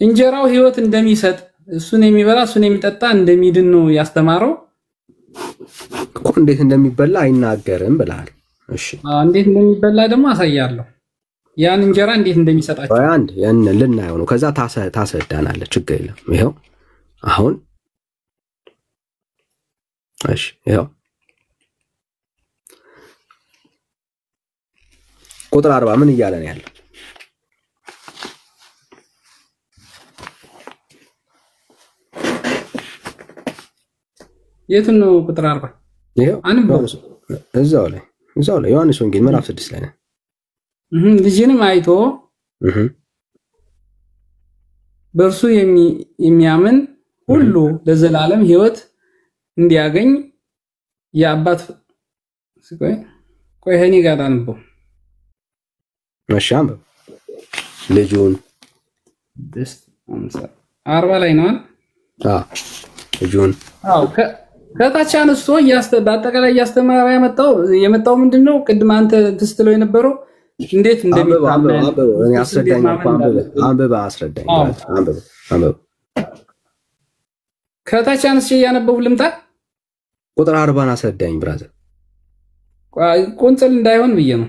እንጀራው ህይወት እንደሚሰጥ እሱን የሚበላ እሱን የሚጠጣ እንደሚድን ነው ያስተማረው። እኮ እንዴት እንደሚበላ አይናገርም ብለሃል። እሺ እንዴት እንደሚበላ ደግሞ አሳያለሁ። ያን እንጀራ እንዴት እንደሚሰጣቸው አንድ ያን ልናየው ነው። ከዛ ታሰዳናለህ። ችግር የለም። ይሄው አሁን እሺ ይሄው ቁጥር 40 ምን እያለ ነው ያለው? የት ነው ቁጥር 40? ይሄው አንብበው እዛው ላይ ዮሐንስ ወንጌል ምዕራፍ 6 ላይ ነው። ልጅንም አይቶ በእርሱ የሚያምን ሁሉ ለዘላለም ሕይወት እንዲያገኝ የአባት ቆይ ሄኒ ጋር አንብበው። መሻም ልጁን 40 ላይ ነው። ልጁን ከታች አንስቶ በአጠቃላይ እያስተማረ የመጣው ምንድነው? ቅድም አንተ ትስትለው የነበረው እንዴት እንደሚታመን እኔ አስረዳኝ። አንብበ አስረዳኝ። አንብበ ከታች አንስቼ እያነበቡ ልምጣ። ቁጥር 40 አስረዳኝ ብራዘር። ቁንጽል እንዳይሆን ብዬ ነው።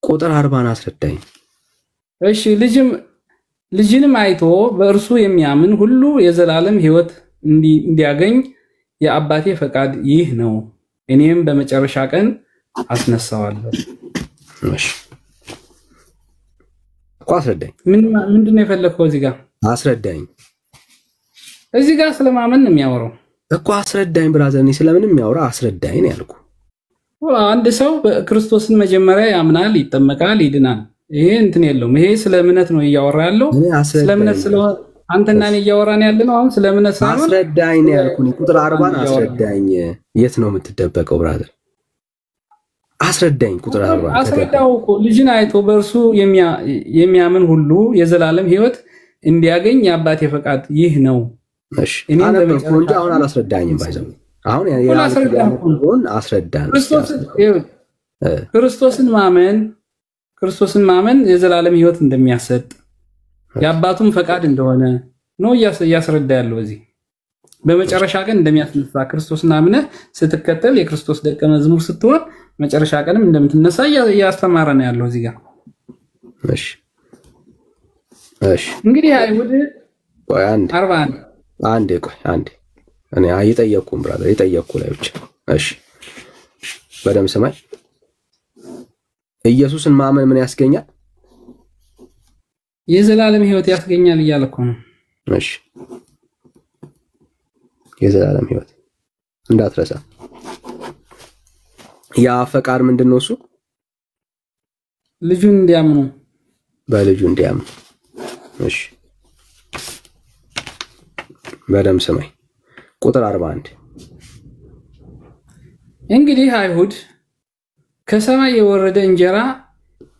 ቁጥር 40 አስረዳኝ። እሺ ልጅንም አይቶ በእርሱ የሚያምን ሁሉ የዘላለም ሕይወት እንዲያገኝ የአባቴ ፈቃድ ይህ ነው፣ እኔም በመጨረሻ ቀን አስነሳዋለሁ። እሺ አስረዳኝ። ምንድነው የፈለከው? እዚህ ጋር አስረዳኝ። እዚህ ጋር ስለማመን ነው የሚያወራው እኮ። አስረዳኝ ብራዘር። እኔ ስለምን የሚያወራ አስረዳኝ ነው ያልኩ። አንድ ሰው ክርስቶስን መጀመሪያ ያምናል፣ ይጠመቃል፣ ይድናል። ይሄ እንትን የለውም። ይሄ ስለ እምነት ነው እያወራ ያለው። ስለ እምነት ስለሆነ አንተና እኔ እያወራን ያለነው አሁን ስለ እምነት ሳይሆን አስረዳኝ ነው ያልኩኝ። ቁጥር 40 አስረዳኝ። የት ነው የምትደበቀው ብራዘር? አስረዳኝ። ቁጥር 40 አስረዳው እኮ። ልጅን አይቶ በእርሱ የሚያምን ሁሉ የዘላለም ሕይወት እንዲያገኝ የአባቴ ፈቃድ ይህ ነው። እሺ እንጂ አሁን አላስረዳኝም። ባይዘው አሁን አስረዳኝ። ክርስቶስን ማመን የዘላለም ሕይወት እንደሚያሰጥ የአባቱም ፈቃድ እንደሆነ ነው እያስረዳ ያለው። እዚህ በመጨረሻ ቀን እንደሚያስነሳ ክርስቶስን አምነህ ስትከተል የክርስቶስ ደቀ መዝሙር ስትሆን መጨረሻ ቀንም እንደምትነሳ እያስተማረ ነው ያለው እዚህ ጋር። እሺ እንግዲህ አይሁድ ቆይ 41 አንዴ እኔ አይጠየቁም ብራዘር፣ ይጠየቁ ላይ ብቻ። እሺ በደም ሰማይ ኢየሱስን ማመን ምን ያስገኛል? የዘላለም ሕይወት ያስገኛል እያልኩ ነው። እሺ የዘላለም ሕይወት እንዳትረሳ። ያ ፈቃድ ምንድነው? እሱ ልጁን እንዲያምኑ፣ በልጁ እንዲያምኑ። እሺ በደም ሰማይ ቁጥር 41 እንግዲህ አይሁድ ከሰማይ የወረደ እንጀራ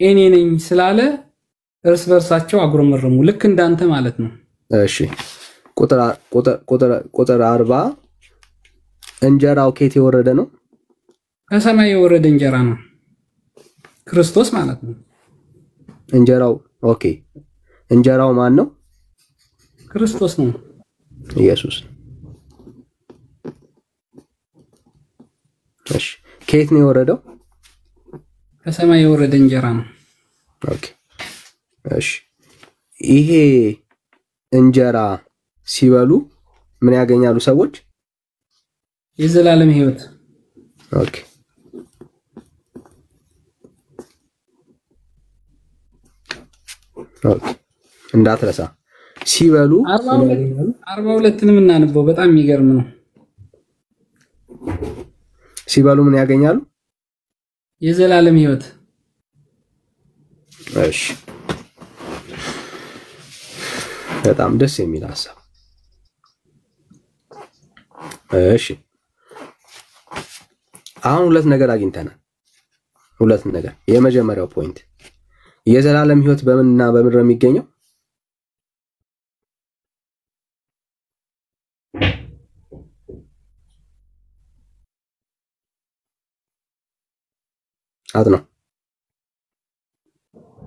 እኔ ነኝ ስላለ እርስ በርሳቸው አጉረመረሙ። ልክ እንዳንተ ማለት ነው። እሺ ቁጥር 40 እንጀራው ከየት የወረደ ነው? ከሰማይ የወረደ እንጀራ ነው፣ ክርስቶስ ማለት ነው። እንጀራው ኦኬ። እንጀራው ማን ነው? ክርስቶስ ነው፣ ኢየሱስ። እሺ ከየት ነው የወረደው? ከሰማይ የወረደ እንጀራ ነው። ኦኬ እሺ ይሄ እንጀራ ሲበሉ ምን ያገኛሉ ሰዎች? የዘላለም ሕይወት። ኦኬ እንዳትረሳ። ሲበሉ 42ንም እናንበው። በጣም የሚገርም ነው። ሲበሉ ምን ያገኛሉ? የዘላለም ሕይወት። እሺ በጣም ደስ የሚል ሐሳብ። እሺ አሁን ሁለት ነገር አግኝተናል። ሁለት ነገር። የመጀመሪያው ፖይንት የዘላለም ሕይወት በምንና በምን ነው የሚገኘው? ነው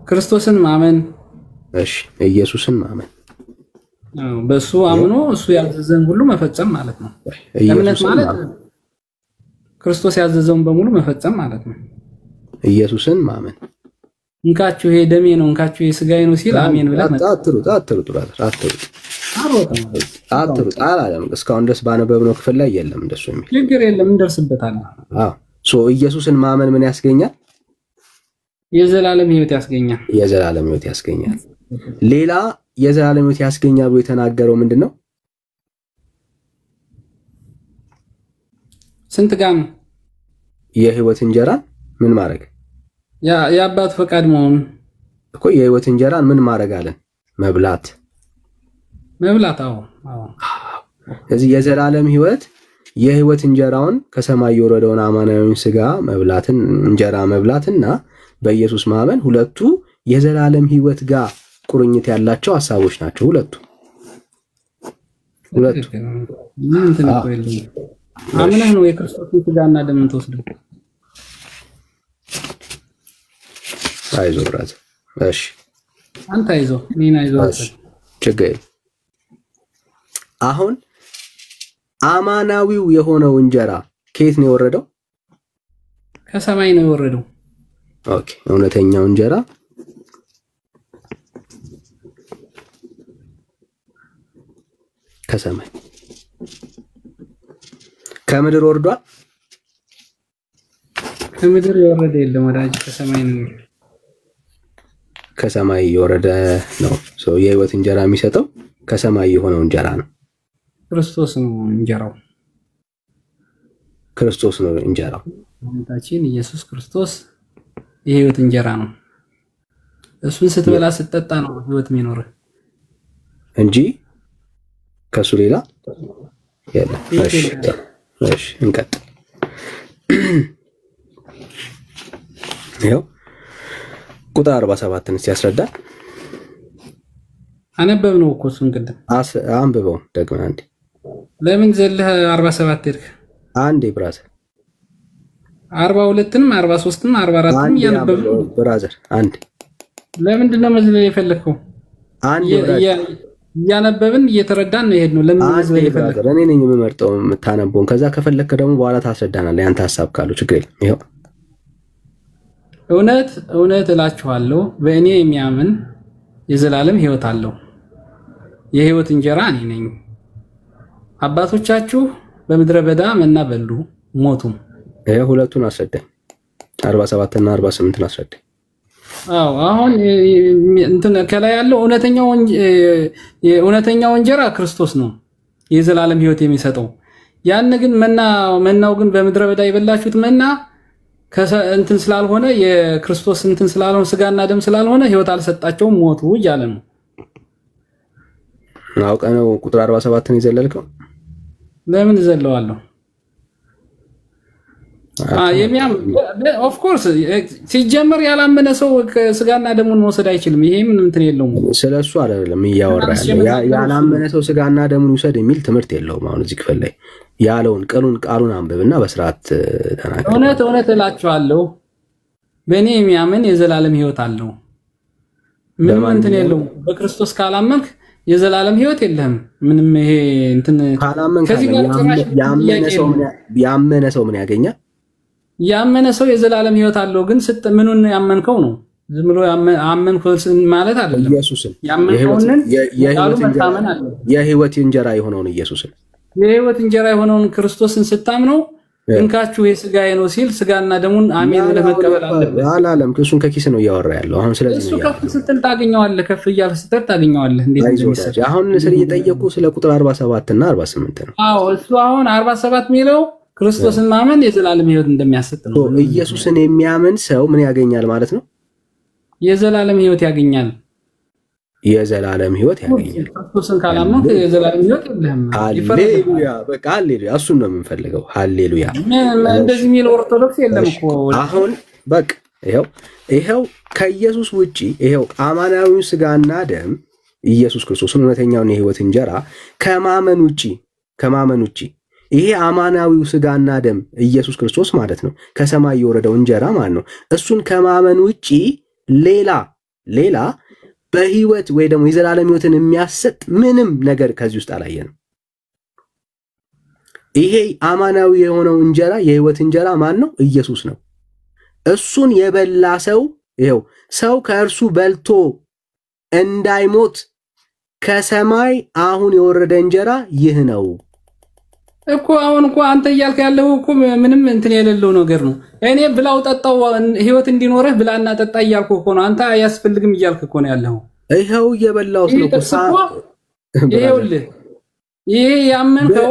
ክርስቶስን ማመን። እሺ ኢየሱስን ማመን። በሱ አምኖ እሱ ያዘዘን ሁሉ መፈጸም ማለት ነው። እምነት ማለት ክርስቶስ ያዘዘውን በሙሉ መፈጸም ማለት ነው። ኢየሱስን ማመን እንካችሁ ይሄ ደሜ ነው እንካችሁ ይሄ ስጋዬ ነው ሲል አሜን ብለህ አትሩጥ አላለም። እስካሁን ድረስ ባነበብነው ክፍል ላይ የለም እንደሱ የሚል ችግር የለም፣ እንደርስበታለን። ኢየሱስን ማመን ምን ያስገኛል? የዘላለም ሕይወት ያስገኛል። የዘላለም ሕይወት ያስገኛል። ሌላ የዘላለም ሕይወት ያስገኛል ብሎ የተናገረው ምንድነው? ስንት ጋር ነው? የሕይወት እንጀራን ምን ማድረግ? የአባቱ ፈቃድ መሆን እኮ። የሕይወት እንጀራን ምን ማድረግ አለን? መብላት። አዎ። ስለዚህ የዘላለም ሕይወት የሕይወት እንጀራውን ከሰማይ የወረደውን አማናዊውን ስጋ መብላትን እንጀራ መብላትና በኢየሱስ ማመን ሁለቱ የዘላለም ሕይወት ጋር ቁርኝት ያላቸው ሐሳቦች ናቸው። ሁለቱ አምነህ ነው የክርስቶስን ስጋና ደም ተወስደው። አይዞህ ብራዘር። እሺ አንተ አይዞህ፣ እኔን አይዞህ። ችግር አሁን አማናዊው የሆነው እንጀራ ከየት ነው የወረደው? ከሰማይ ነው የወረደው። ኦኬ። እውነተኛው እንጀራ ከሰማይ ከምድር ወርዷል? ከምድር የወረደ የለም ወዳጅ፣ ከሰማይ ነው። ከሰማይ የወረደ ነው። የሕይወት እንጀራ የሚሰጠው ከሰማይ የሆነው እንጀራ ነው። ክርስቶስ ነው እንጀራው። ክርስቶስ ነው እንጀራው። ጌታችን ኢየሱስ ክርስቶስ የሕይወት እንጀራ ነው። እሱን ስትበላ ስትጠጣ ነው ሕይወት የሚኖር እንጂ ከሱ ሌላ የለም። እሺ እንቀጥል። ይኸው ቁጥር 47ን እስቲ ያስረዳል። አነበብነው እኮ እሱን ቅድም። አንብበው ደግመህ አንዴ። ለምን ዘለህ 47 ሄድክ? አንዴ ብራዘር 42ንም 43ንም 44ንም እያነበብን ብራዘር አንዴ። ለምንድን ነው መዝለል የፈለከው? አንዴ እያነበብን እየተረዳን ነው የሄድነው። ለምን መዝለል የፈለከው? እኔ ነኝ የምመርጠው የምታነበውን። ከዛ ከፈለክ ደግሞ በኋላ ታስረዳናለህ። ያንተ ሐሳብ ካለው ችግር የለም። ይኸው እውነት እውነት እላችኋለሁ በእኔ የሚያምን የዘላለም ሕይወት አለው። የሕይወት እንጀራ እኔ ነኝ። አባቶቻችሁ በምድረ በዳ መና በሉ ሞቱም። ሁለቱን አስረዳኝ። 47 እና 48ን አስረዳኝ። አሁን እንትን ከላይ ያለው እውነተኛው እንጀራ ክርስቶስ ነው የዘላለም ሕይወት የሚሰጠው። ያን ግን መናው ግን በምድረ በዳ የበላችሁት መና እንትን ስላልሆነ የክርስቶስ እንትን ስላልሆነ ስጋና ደም ስላልሆነ ሕይወት አልሰጣቸውም፣ ሞቱ እያለ ነው። አውቀህ ነው ቁጥር 47ን ይዘለልከው? ለምን ዘለዋለሁ? ኦፍ ኮርስ ሲጀመር ያላመነ ሰው ስጋና ደሙን መውሰድ አይችልም። ይሄ ምንም እንትን የለውም። ስለሱ አይደለም እያወራ ያለው። ያላመነ ሰው ስጋና ደሙን ይውሰድ የሚል ትምህርት የለውም። አሁን እዚህ ክፍል ላይ ያለውን ቃሉን አንብብና በስርዓት ተናገር። እውነት እውነት እላችኋለሁ በእኔ የሚያምን የዘላለም ሕይወት አለው። ምንም እንትን የለውም። በክርስቶስ ካላመንክ የዘላለም ሕይወት የለህም። ምንም ይሄ እንትን ከዚህ ጋር ያመነ ሰው ምን ያገኛል? ያመነ ሰው የዘላለም ሕይወት አለው። ግን ምኑን ያመንከው ነው? ዝም ብሎ አመንኩ ማለት አይደለም። ኢየሱስን ያመንከውንን የሕይወት እንጀራ የሆነውን ኢየሱስን የሕይወት እንጀራ የሆነውን ክርስቶስን ስታምነው እንካችሁ የስጋዬ ነው ሲል ስጋና ደሙን አሜን ብለህ መቀበል አለበት። አላለም። እሱን ከኪስ ነው እያወራ ያለው። አሁን ስለዚህ እሱ ከፍ ስትል ታገኘዋለህ፣ ከፍ እያልክ ስትል ታገኘዋለህ። እንዴት እንደሚሰጥ አሁን ስለየጠየቁ ስለ ቁጥር 47 እና 48 ነው። እሱ አሁን 47 የሚለው ክርስቶስን ማመን የዘላለም ሕይወት እንደሚያሰጥ ነው። ኢየሱስን የሚያምን ሰው ምን ያገኛል ማለት ነው? የዘላለም ሕይወት ያገኛል። የዘላለም ሕይወት ያገኛል። ክርስቶስን ካላመንክ የዘላለም ሕይወት የለህም። ሃሌሉያ! በቃ ሃሌሉያ! እሱን ነው የምንፈልገው። ሃሌሉያ! እንደዚህ የሚል ኦርቶዶክስ የለም እኮ። አሁን በቃ ይሄው ከኢየሱስ ውጪ ይሄው አማናዊው ስጋና ደም ኢየሱስ ክርስቶስን እውነተኛውን የሕይወት እንጀራ ከማመን ውጪ ይሄ አማናዊው ስጋና ደም ኢየሱስ ክርስቶስ ማለት ነው፣ ከሰማይ የወረደው እንጀራ ማለት ነው። እሱን ከማመን ውጪ ሌላ በህይወት ወይ ደግሞ የዘላለም ህይወትን የሚያሰጥ ምንም ነገር ከዚህ ውስጥ አላየንም። ይሄ አማናዊ የሆነው እንጀራ የህይወት እንጀራ ማን ነው? ኢየሱስ ነው። እሱን የበላ ሰው ይሄው ሰው ከእርሱ በልቶ እንዳይሞት ከሰማይ አሁን የወረደ እንጀራ ይህ ነው እኮ። አሁን እኮ አንተ እያልክ ያለው እኮ ምንም እንትን የሌለው ነገር ነው። እኔ ብላው ጠጣው ህይወት እንዲኖርህ ብላና ጠጣ እያልኩ እኮ ነው። አንተ አያስፈልግም እያልክ እኮ ነው ያለው። ይሄው እየበላውስ ነው እኮ ይሄውልህ። ይሄ ያመንከው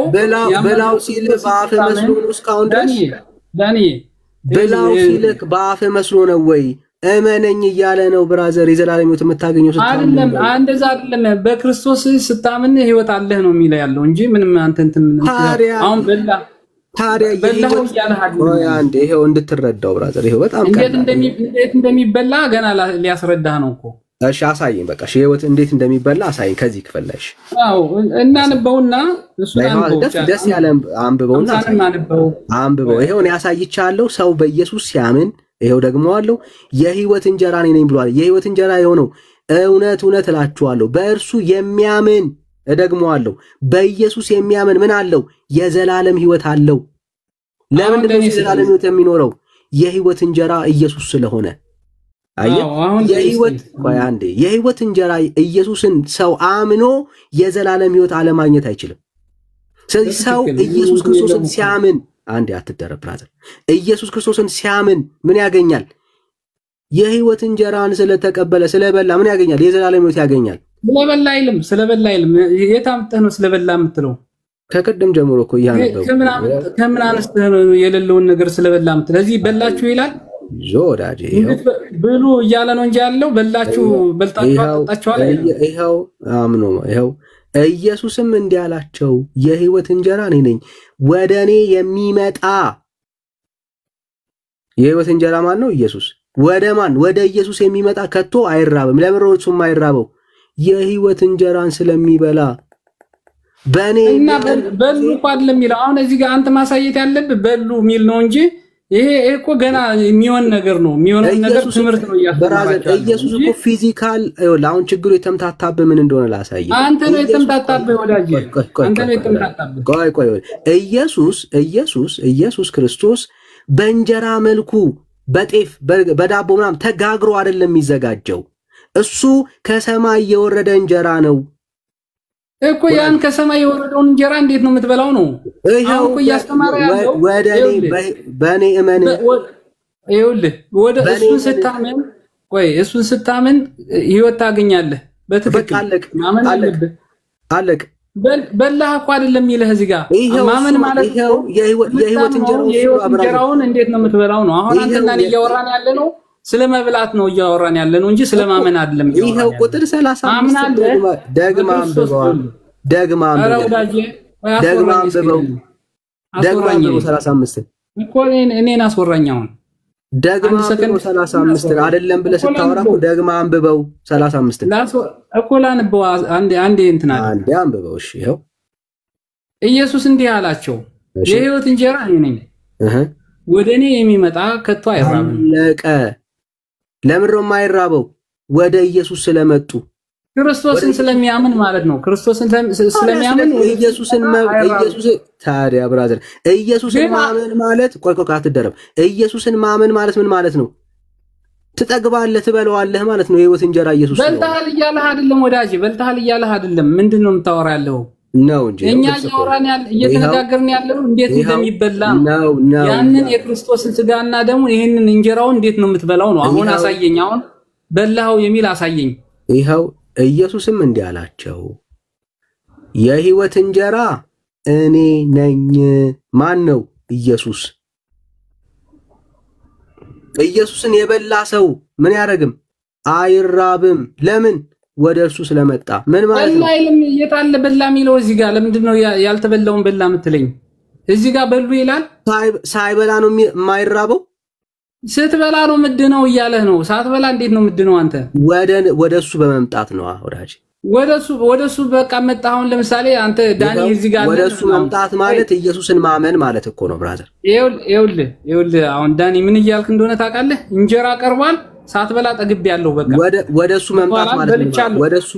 በላው ሲል በአፍ መስሎ ነው እስካሁን ድረስ ዳኒ በላው ሲልክ በአፍ መስሎ ነው ወይ? እመነኝ እያለ ነው ብራዘር። የዘላለም ህይወት የምታገኘው ስታምን አይደለም። እንደዛ አይደለም። በክርስቶስ ስታምን ህይወት አለህ ነው የሚለው ያለው እንጂ ምንም አንተ እንትን አሁን ታዲያ በላው እያለ ሀዲስ አንዴ ይሄው እንድትረዳው ብራዘር። ይሄው በጣም እንዴት እንደሚበላ ገና ሊያስረዳህ ነው እኮ። እሺ አሳየኝ በቃ። ህይወት እንዴት እንደሚበላ አሳየኝ ከዚህ ክፈላሽ። አዎ እናንበውና እሱን ደስ ያለ አንብበውና አንብበው። ይሄው ነው ያሳይቻለሁ። ሰው በኢየሱስ ሲያምን ይሄው ደግሞ አለው የህይወት እንጀራ ነኝ ብሏል። የህይወት እንጀራ የሆነው እውነት እውነት እላችኋለሁ በእርሱ የሚያምን ደግሞ አለው በኢየሱስ የሚያምን ምን አለው? የዘላለም ህይወት አለው። ለምን ነው የዘላለም ህይወት የሚኖረው? የህይወት እንጀራ ኢየሱስ ስለሆነ። የህይወት እንጀራ ኢየሱስን ሰው አምኖ የዘላለም ህይወት አለማግኘት አይችልም። ስለዚህ ሰው ኢየሱስ ክርስቶስን ሲያምን አንዴ አትደረብ ብራዘር። ኢየሱስ ክርስቶስን ሲያምን ምን ያገኛል? የህይወት እንጀራን ስለተቀበለ ስለበላ ምን ያገኛል? የዘላለም ህይወት ያገኛል። ስለበላ አይልም። የታምጠህ ነው ስለበላ የምትለው? ከቀደም ጀምሮ እኮ ያነበው ከምን አንስተህ ነው የሌለውን ነገር ስለበላ የምትለው? ስለዚህ በላችሁ ይላል ጆዳጄ ብሉ እያለ ነው እንጂ ያለው በላችሁ በልጣችሁ አጣጣችኋል። ይሄው አምኖ ይሄው ኢየሱስም እንዲህ አላቸው የህይወት እንጀራ እኔ ነኝ፣ ወደኔ የሚመጣ የህይወት እንጀራ ማን ነው? ኢየሱስ። ወደ ማን? ወደ ኢየሱስ የሚመጣ ከቶ አይራብም። ለምን ነው እሱም አይራበው? የህይወት እንጀራን ስለሚበላ። በኔ እና በሉ እኮ አይደለም የሚለው። አሁን እዚህ ጋር አንተ ማሳየት ያለብህ በሉ የሚል ነው እንጂ ይሄ እኮ ገና የሚሆን ነገር ነው። የሚሆነው ነገር ትምህርት ነው ያስተማራቸው። ኢየሱስ እኮ ፊዚካል አሁን ችግሩ የተምታታበ ምን እንደሆነ ላሳይ። አንተ ነው የተምታታበ ወዳጅ፣ አንተ ነው የተምታታበ። ቆይ ኢየሱስ ክርስቶስ በእንጀራ መልኩ በጤፍ በዳቦ ምናምን ተጋግሮ አይደለም የሚዘጋጀው። እሱ ከሰማይ የወረደ እንጀራ ነው እኮ። ያን ከሰማይ የወረደውን እንጀራ እንዴት ነው የምትበላው ነው? ይሄው እኮ ያስተማረ ያለው በኔ እመን። ይኸውልህ ወደ እሱን ስታምን ህይወት ታገኛለህ። በትክክል ማመን አለብህ። አለቅ በላህ እኮ አይደለም ይልህ እዚህ ጋር ማመን ማለት ነው። የህይወት እንጀራውን እንዴት ነው የምትበላው ነው? አሁን አንተና እኔ እያወራን ያለ ነው ስለመብላት ነው እያወራን ያለ ነው እንጂ ስለማመን አይደለም። ይሄው ቁጥር 35 ደግማ አንብበው 35 እኮ እኔን አስወራኛውን ደግማ 35 አይደለም ብለህ ስታወራ እኮ ደግማ አንብበው 35 እኮ ላንብበው አንዴ እንትና አንዴ አንብበው። እሺ ይሄው ኢየሱስ እንዲህ አላቸው የህይወት እንጀራ እኔ ነኝ፣ ወደኔ የሚመጣ ከቶ አይራብም። ለቀ ለምን ነው የማይራበው? ወደ ኢየሱስ ስለመጡ ክርስቶስን ስለሚያምን ማለት ነው። ክርስቶስን ስለሚያምን ኢየሱስን ታዲያ ብራዘር ኢየሱስን ማመን ማለት ቆይ አትደረብ። ኢየሱስን ማመን ማለት ምን ማለት ነው? ትጠግባለህ ትበለዋለህ ማለት ነው። የህይወት እንጀራ ኢየሱስ ነው። በልተሃል እያለህ አይደለም ወዳጅ፣ በልተሃል እያለህ አይደለም። ምንድነው የምታወራ ያለው ነው እንጂ እኛ እያወራን እየተነጋገርን ያለው እንዴት እንደሚበላ ነው። ያንን የክርስቶስን ስጋና ደሙ ይሄንን እንጀራውን እንዴት ነው የምትበላው ነው። አሁን አሳየኝ። አሁን በላው የሚል አሳየኝ። ይሄው ኢየሱስም እንዲህ አላቸው የህይወት እንጀራ እኔ ነኝ። ማን ነው? ኢየሱስ። ኢየሱስን የበላ ሰው ምን ያረግም? አይራብም። ለምን? ወደ እርሱ ስለመጣ። ምን ማለት ነው? አይልም። የታለ በላ የሚለው እዚህ ጋር ለምንድን ነው ያልተበላውን በላ የምትለኝ? እዚህ ጋር በሉ ይላል። ሳይበላ ነው የማይራበው? ስትበላ ነው ምድነው እያለህ ነው። ሳትበላ እንዴት ነው ምድነው አንተ? ወደ እሱ በመምጣት ነው ወዳጅ። ወደሱ በቃ መጣሁን ለምሳሌ አንተ ዳኒ እዚህ ጋር ወደሱ መምጣት ማለት ኢየሱስን ማመን ማለት እኮ ነው ብራዘር። ይኸውልህ አሁን ዳኒ ምን እያልክ እንደሆነ ታውቃለህ? እንጀራ ቀርቧል ሳትበላ ጠግብ ያለው በቃ ወደሱ መምጣት ማለት ነው። ወደሱ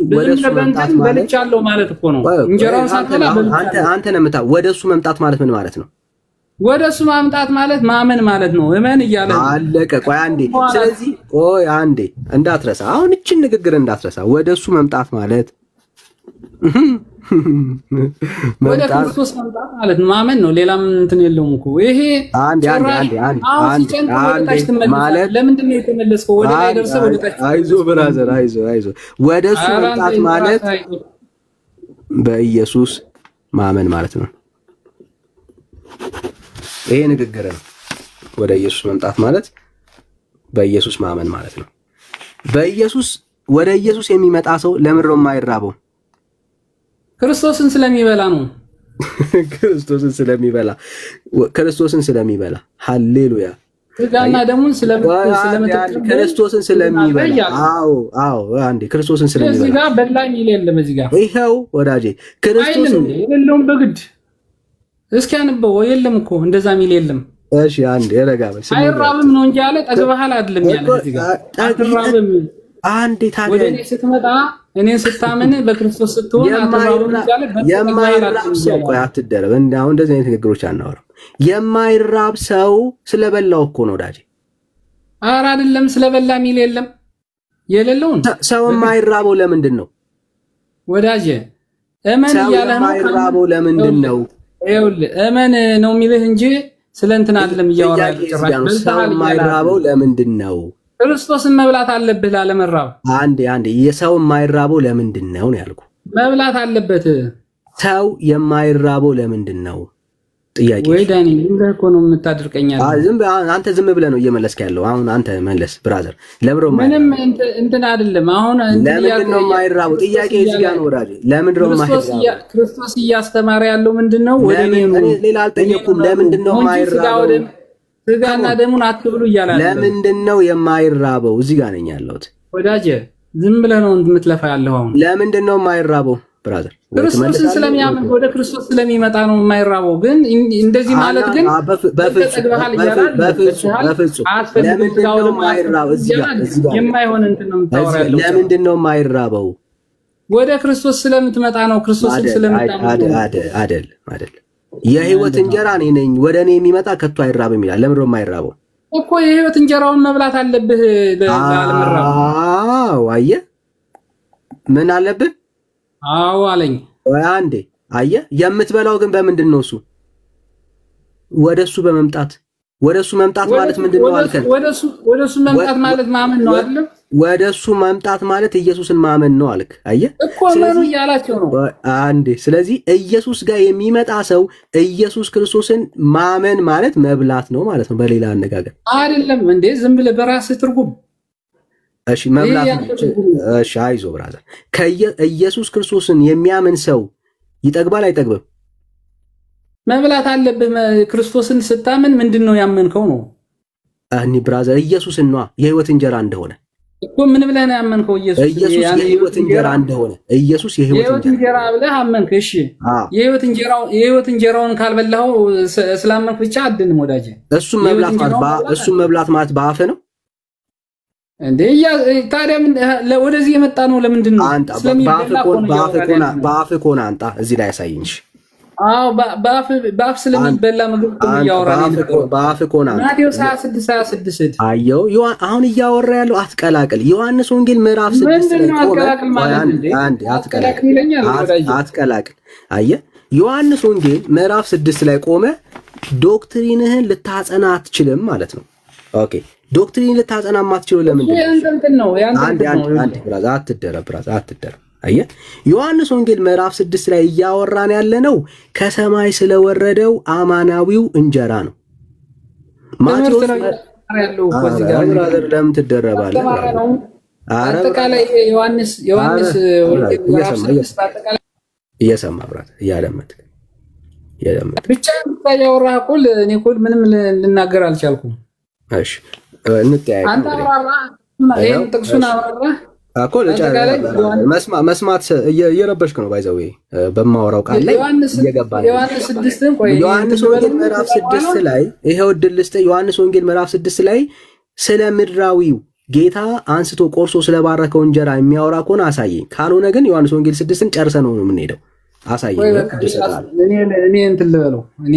መምጣት ማለት በልቻለሁ ማለት እኮ ነው። እንጀራውን ሳትበላ አንተ ነህ የምታ ወደሱ መምጣት ማለት ምን ማለት ነው? ወደሱ ማምጣት ማለት ማመን ማለት ነው። እመን እያለ አለቀ። ቆይ አንዴ፣ ስለዚህ ቆይ አንዴ እንዳትረሳ፣ አሁን እቺን ንግግር እንዳትረሳ። ወደሱ መምጣት ማለት ወደ ክርስቶስ መምጣት ማለት ማመን ነው። ሌላም እንትን የለውም እኮ ይሄ። አንዴ ማለት ለምንድን ነው የተመለስከው? ወደ ላይ ደርሰህ ወደ ታች። አይዞህ ብራዘር፣ አይዞህ። ወደሱ መምጣት ማለት በኢየሱስ ማመን ማለት ነው። ይሄ ንግግር ነው። ወደ ኢየሱስ መምጣት ማለት በኢየሱስ ማመን ማለት ነው። ወደ ኢየሱስ የሚመጣ ሰው ለምን ነው የማይራበው? ክርስቶስን ስለሚበላ ነው። ክርስቶስን ስለሚበላ ሃሌሉያ። ስጋና ደሙን ስለምትጠቀም ክርስቶስን ስለሚበላ አዎ አንዴ ክርስቶስን ስለሚበላ እዚህ ጋር በላኝ የለም። እዚህ ጋር ይሄው ወዳጄ ክርስቶስን የለውም በግድ እስኪ አንበው የለም እኮ እንደዛ ሚል የለም። እሺ አንዴ ረጋበል። አይራብም ነው እንጂ ያለ ጠግበሃል አይደለም ያለ። እዚህ ጋር አትራብም። አንዴ ታዲያ ወደ እኔ ስትመጣ እኔን ስታምን በክርስቶስ ስትሆን አትራብም ይላል። የማይራብ ሰው ቆይ አትደረብ። እንደው እንደዚህ አይነት ንግግሮች አናወራም። የማይራብ ሰው ስለበላው እኮ ነው ወዳጄ። ኧረ አይደለም ስለበላ ሚል የለም። የሌለውን ሰው የማይራበው ለምንድን ነው ወዳጄ? እመን እያለ ነው። የማይራበው ለምንድን ነው? ይኸውልህ እመን ነው የሚልህ እንጂ ስለ እንትን አይደለም እያወራ ያለው። ሰው የማይራበው ለምንድን ነው? ክርስቶስን መብላት አለብህ ላለመራብ። አንዴ የሰው የማይራበው ለምንድን ነው ያልኩህ? መብላት አለበት። ሰው የማይራበው ለምንድን ነው? ጥያቄ ወይ ዳኒ ዝም ብለህ እኮ ነው የምታደርቀኛለህ። አንተ ዝም ብለህ ነው እየመለስክ ያለው። አሁን አንተ መለስ ብራዘር። ምንም እንትን አይደለም። አሁን ለምንድን ነው የማይራበው? ጥያቄ እዚህ ጋር ነው ወዳጄ። ለምንድን ነው የማይራበው? ክርስቶስ እያስተማረ ያለው ምንድነው? ወደ እኔ ሌላ አልጠየኩም። ለምንድን ነው የማይራበው? ስጋና ደሙን አትብሉ እያለ ለምንድን ነው የማይራበው? እዚህ ጋር ነኝ ያለሁት ወዳጄ። ዝም ብለህ ነው የምትለፋ ያለው። አሁን ለምንድን ነው የማይራበው ብራዘር? ክርስቶስን ስለሚያምን ወደ ክርስቶስ ስለሚመጣ ነው የማይራበው። ግን እንደዚህ ማለት ግን የማይሆን እንትን ነው የምታወራው ያለው። ለምንድን ነው የማይራበው? ወደ ክርስቶስ ስለምትመጣ ነው። ክርስቶስን ስለምታምን አይደል? የህይወት እንጀራ እኔ ነኝ፣ ወደ እኔ የሚመጣ ከቶ አይራብም ይላል። ለምን ነው የማይራበው? እኮ የህይወት እንጀራውን መብላት አለብህ ላለመራብ። አዎ አየህ፣ ምን አለብህ? አዎ አለኝ። አንዴ አየህ፣ የምትበላው ግን በምንድን ነው? እሱ ወደሱ በመምጣት ወደሱ መምጣት ማለት ምንድነው አልከን? ወደሱ መምጣት ማለት ማመን ነው አይደል? ወደሱ መምጣት ማለት ኢየሱስን ማመን ነው አልክ። አየህ እኮ ማኑ እያላቸው ነው። አንዴ ስለዚህ ኢየሱስ ጋር የሚመጣ ሰው ኢየሱስ ክርስቶስን ማመን ማለት መብላት ነው ማለት ነው። በሌላ አነጋገር አይደለም እንዴ? ዝም ብለህ በራስህ ትርጉም እሺ መብላት። እሺ አይዞ ብራዘር። ከኢየሱስ ክርስቶስን የሚያምን ሰው ይጠግባል አይጠግብም? መብላት አለብህ። ክርስቶስን ስታምን ምንድነው ያመንከው ነው? እኔ ብራዘር ኢየሱስን ነው የህይወት እንጀራ እንደሆነ እኮ ምን ብለህ ነው ያመንከው? ኢየሱስ የህይወት እንጀራ እንደሆነ ኢየሱስ የህይወት እንጀራ ብለህ አመንክ። እሺ የህይወት እንጀራውን ካልበላው ስላመንክ ብቻ አድንም ወዳጄ። እሱም መብላት ማለት በአፈ ነው እንዴ? ታዲያ ምን ወደዚህ የመጣ ነው? ለምንድን ነው በአፍ ኮና አንጣ እዚህ ላይ ያሳይኝ። አዎ በአፍ ስለሚበላ ምግብ እያወራን ነው። በአፍ ኮና ማቴዎስ 26 አየው። አሁን እያወራ ያለው አትቀላቅል። ዮሐንስ ወንጌል ምዕራፍ 6 ላይ አትቀላቅል። አየህ ዮሐንስ ወንጌል ምዕራፍ 6 ላይ ቆመ ዶክትሪንህን ልታጸና አትችልም ማለት ነው። ኦኬ ዶክትሪን ልታጸና ማትችለው ለምንድን ነው? አንድ ብራዝ አትደረብ። አየህ ዮሐንስ ወንጌል ምዕራፍ 6 ላይ እያወራን ያለነው ከሰማይ ስለወረደው አማናዊው እንጀራ ነው። ማቴዎስ ለምን ትደረባለህ? አጠቃላይ ዮሐንስ እየሰማ ብራት እያደመጥክ ብቻ ያወራህ ቁል እኔ ቁል ምንም ልናገር አልቻልኩም። እሺ እንጠያየቅ። አንተ አወራህ ይሄን ጥቅሱን አወራህ እኮ መስማት እየረበሽክ ነው ባይዘው በማወራው ቃል ላይ እየገባን ዮሐንስ 6 ቆይ ዮሐንስ ወንጌል ምዕራፍ 6 ላይ ይሄው ድልስተ ዮሐንስ ወንጌል ምዕራፍ 6 ላይ ስለ ምድራዊው ጌታ አንስቶ ቆርሶ ስለባረከው እንጀራ የሚያወራ ከሆነ አሳየኝ። ካልሆነ ግን ዮሐንስ ወንጌል 6ን ጨርሰን ነው የምንሄደው። አሳየኝ። እኔ እንትን ልበለው እኔ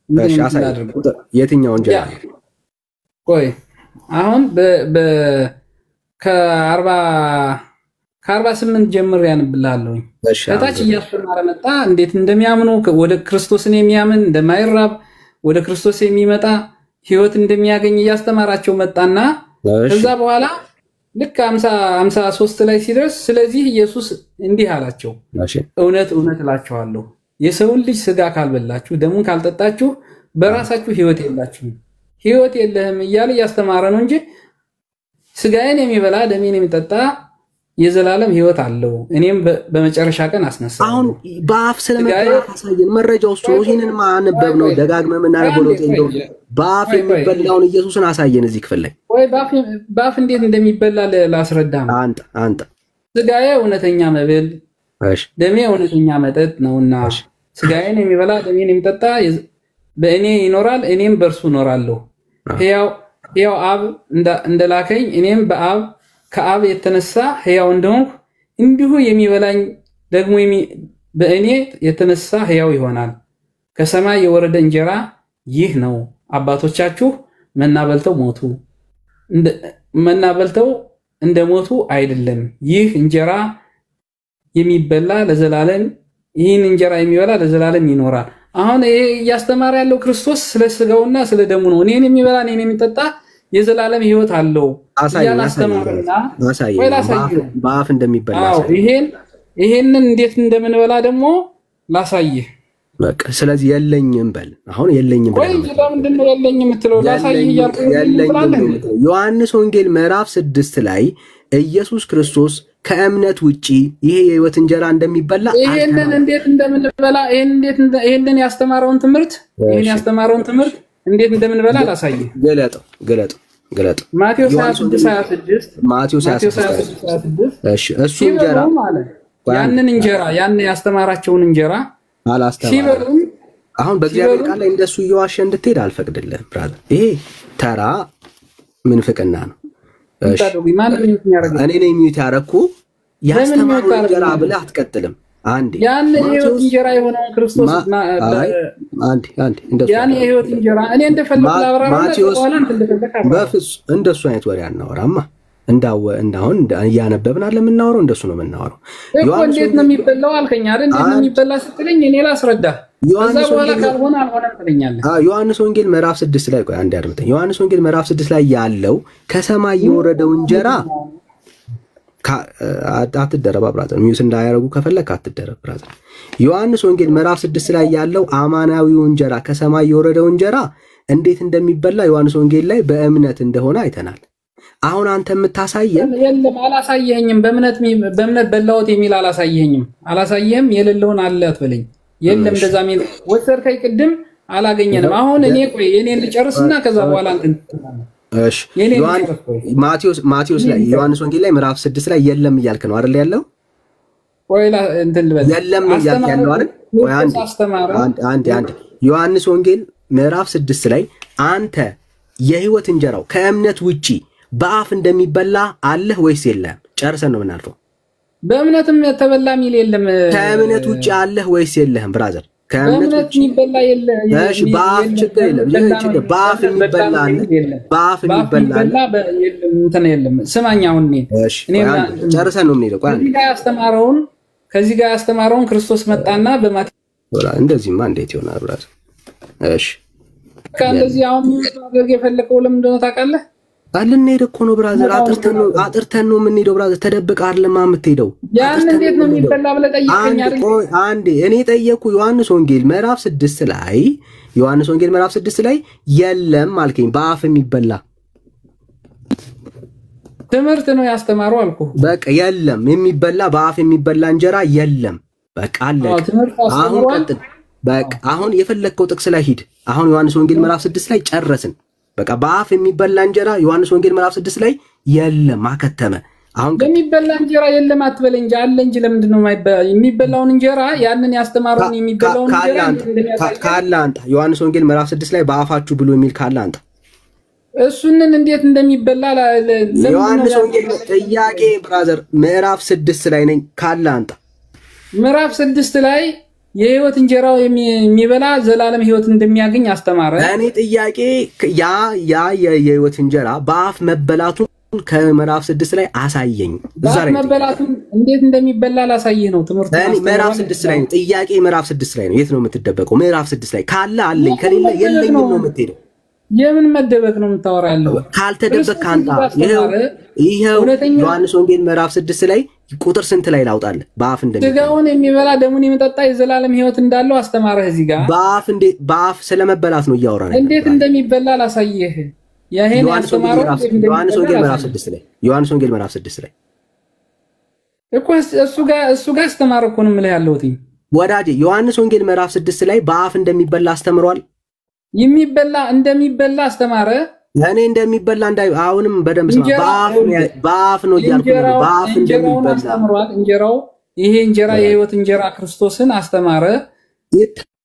እሺ አሳየኝ። የትኛው እንጀራ? ቆይ አሁን ከ48 ጀምር ያንብላለሁ። ከታች እያስተማረ መጣ እንዴት እንደሚያምኑ ወደ ክርስቶስን የሚያምን እንደማይራብ ወደ ክርስቶስ የሚመጣ ሕይወት እንደሚያገኝ እያስተማራቸው መጣና ከዛ በኋላ ልክ 53 ላይ ሲደርስ ስለዚህ ኢየሱስ እንዲህ አላቸው፣ እውነት እውነት እላችኋለሁ የሰውን ልጅ ሥጋ ካልበላችሁ ደሙን ካልጠጣችሁ በራሳችሁ ሕይወት የላችሁም። ሕይወት የለህም እያለ እያስተማረ ነው እንጂ ሥጋዬን የሚበላ ደሜን የሚጠጣ የዘላለም ሕይወት አለው እኔም በመጨረሻ ቀን አስነሳለሁ። አሁን በአፍ ስለመጣፍ አሳየን። መረጃው እሱ ይሄንን ማንበብ ነው ደጋግመን እናነበው ነው። እንደው በአፍ የሚበላውን ኢየሱስን አሳየን እዚህ ክፍል ላይ። ወይ በአፍ እንዴት እንደሚበላ ላስረዳ ነው። አንተ ሥጋዬ እውነተኛ መብል ደሜ እውነተኛ መጠጥ ነውና ሥጋዬን የሚበላ ደሜን የሚጠጣ በእኔ ይኖራል እኔም በእርሱ እኖራለሁ። ሕያው አብ እንደላከኝ እኔም በአብ ከአብ የተነሳ ሕያው እንደሆንኩ እንዲሁ የሚበላኝ ደግሞ በእኔ የተነሳ ሕያው ይሆናል። ከሰማይ የወረደ እንጀራ ይህ ነው። አባቶቻችሁ መና በልተው እንደሞቱ አይደለም። ይህ እንጀራ የሚበላ ለዘላለም ይህን እንጀራ የሚበላ ለዘላለም ይኖራል። አሁን ይሄ እያስተማረ ያለው ክርስቶስ ስለ ሥጋውና ስለ ደሙ ነው። እኔን የሚበላ እኔን የሚጠጣ የዘላለም ሕይወት አለው ያላስተማረና በአፍ እንደሚበላ ይሄንን እንዴት እንደምንበላ ደግሞ ላሳይህ። በቃ ስለዚህ የለኝም በል። አሁን የለኝም ወይ ለምንድን ነው የለኝም የምትለው? ላሳይህ እያልኩ ዮሐንስ ወንጌል ምዕራፍ 6 ላይ ኢየሱስ ክርስቶስ ከእምነት ውጪ ይሄ የሕይወት እንጀራ እንደሚበላ ይሄንን እንዴት እንደምንበላ ይሄንን ያስተማረውን ትምህርት እንዴት እንደምንበላ ላሳይህ። ገለጥ ማቴዎስ 26 እሺ እሱ እንጀራ ማለት ያንን እንጀራ ያስተማራቸውን እንጀራ አላስተማረም። አሁን በእግዚአብሔር ቃል ላይ እንደሱ እየዋሸ እንድትሄድ አልፈቅድልህም ብራዘር። ይሄ ተራ ምንፍቅና ነው። እሺ እኔ ነኝ ሚዩት ያረኩ ያስተማረው እንጀራ ብለህ አትቀጥልም። አንዴ ያን የሕይወት እንጀራ የሆነው ክርስቶስ አንዴ እንደሱ ያን የሕይወት እንጀራ እኔ እንደፈለኩ ላብራራ በኋላ በፍጹም እንደሱ አይነት ወሬ አናወራማ። እንዳሁን እያነበብን አለ የምናወራው እንደሱ ነው የምናወራው። ዮሐንስ እንዴት ነው የሚበላው አልከኝ አይደል? እንዴት ነው የሚበላ ስትለኝ እኔ ላስረዳ። ከዛ በኋላ ካልሆነ አልሆነም ትለኛለህ። ዮሐንስ ወንጌል ምዕራፍ 6 ላይ ቆይ አንዴ አድምጠኝ። ዮሐንስ ወንጌል ምዕራፍ 6 ላይ ያለው ከሰማይ የወረደው እንጀራ አትደረባ ብራዘር። ሚውስ እንዳያረጉ ከፈለክ አትደረብ ብራዘር። ዮሐንስ ወንጌል ምዕራፍ 6 ላይ ያለው አማናዊው እንጀራ ከሰማይ የወረደው እንጀራ እንዴት እንደሚበላ ዮሐንስ ወንጌል ላይ በእምነት እንደሆነ አይተናል። አሁን አንተ የምታሳየን የለም አላሳየኸኝም። በእምነት በላውት የሚል አላሳየህም። የሌለውን አለ አትበለኝ። የለም እንደዛ ሚል ወሰድከኝ ቅድም አላገኘንም። አሁን እኔ ቆይ የኔን ልጨርስና ከዛ በኋላ እንትን እሺ ማቴዎስ ላይ ዮሐንስ ወንጌል ላይ ምዕራፍ 6 ላይ የለም እያልክ ነው አይደል ያለው? ቆይላ እንትን ልበል የለም እያልክ ያለው አይደል? ቆይ አንዴ ዮሐንስ ወንጌል ምዕራፍ 6 ላይ አንተ የሕይወት እንጀራው ከእምነት ውጪ በአፍ እንደሚበላ አለህ ወይስ የለም? ጨርሰን ነው የምናልፈው። በእምነትም የተበላ ሚል የለም። ከእምነት ውጪ አለህ ወይስ የለህም ብራዘር? ከእምነት ውጪ የሚበላ የለም። እሺ በአፍ ችግር የለም። በአፍ የሚበላ አለ። በአፍ የሚበላ አለ። እንትን የለም። ስማኝ አሁን እኔ ጨርሰን ነው የምንሄደው። ቆይ ከዚህ ጋር ያስተማረውን ክርስቶስ መጣና በማቴዎስ እንደዚህማ እንዴት ይሆናል ብራዘር? እሺ ከእንደዚህ አሁን ማድረግ የፈለከው ለምን እንደሆነ ታውቃለህ? ልንሄድ እኮ ነው ብራዘር። አጥርተን ነው የምንሄደው ብራዘር። ተደብቀ አይደለም የምትሄደው። ያን እንዴት ነው የሚበላ ብለህ ጠይቀኝ አይደል? አንዴ እኔ ጠየቅኩ። ዮሐንስ ወንጌል ምዕራፍ 6 ላይ የለም አልከኝ። በአፍ የሚበላ ትምህርት ነው ያስተማረው አልኩህ። በቃ የለም የሚበላ በአፍ የሚበላ እንጀራ የለም። በቃ አለቀ። አሁን ቀጥል። በቃ አሁን የፈለከው ጥቅስ ላይ ሂድ። አሁን ዮሐንስ ወንጌል ምዕራፍ 6 ላይ ጨረስን። በቃ በአፍ የሚበላ እንጀራ ዮሐንስ ወንጌል ምዕራፍ 6 ላይ የለም። አከተመ። አሁን የሚበላ እንጀራ የለም አትበል እንጂ አለ እንጂ ለምንድን ነው የሚበላውን እንጀራ ያንን ያስተማረውን የሚበላውን እንጀራ ካለ አንተ ዮሐንስ ወንጌል ምዕራፍ 6 ላይ በአፋችሁ ብሉ የሚል ካለ አንተ እሱንን እንዴት እንደሚበላ ዮሐንስ ወንጌል ጥያቄ ብራዘር ምዕራፍ 6 ላይ ነኝ ካለ አንተ ምዕራፍ 6 ላይ የህይወት እንጀራው የሚበላ ዘላለም ህይወት እንደሚያገኝ አስተማረ። እኔ ጥያቄ ያ የህይወት እንጀራ በአፍ መበላቱ ከምዕራፍ 6 ላይ አሳየኝ። በአፍ መበላቱ እንዴት እንደሚበላ ላሳየህ ነው ትምህርቱ። እኔ ምዕራፍ 6 ላይ ነው ጥያቄ ምዕራፍ 6 ላይ ነው። የት ነው የምትደበቀው? ምዕራፍ 6 ላይ ካለ አለኝ ከሌለ የለኝም ነው የምትሄደው። የምን መደበቅ ነው የምታወራ ያለው? ካልተደበቅ ካንተ ይሄው ዮሐንስ ወንጌል ምዕራፍ 6 ላይ ቁጥር ስንት ላይ ላውጣልህ? በአፍ እንደሚበላ ስጋውን የሚበላ ደሙን የሚጠጣ የዘላለም ህይወት እንዳለው አስተማረህ። እዚህ ጋር በአፍ ስለመበላት ነው እያወራን። እንዴት እንደሚበላ ላሳየህ። ያሄን ያስተማረው ዮሐንስ ወንጌል ምዕራፍ 6 ላይ ዮሐንስ ወንጌል ምዕራፍ 6 ላይ እኮ እሱ ጋር አስተማረ እኮ ነው የምልህ ያለሁት ወዳጄ። ዮሐንስ ወንጌል ምዕራፍ 6 ላይ በአፍ እንደሚበላ አስተምሯል። የሚበላ እንደሚበላ አስተማረ። እኔ እንደሚበላ አሁንም በደንብ ስማ። በአፍ ነው እያልኩ ነው። በአፍ እንደሚበላ አስተምሯል። እንጀራው ይሄ እንጀራ የህይወት እንጀራ ክርስቶስን አስተማረ።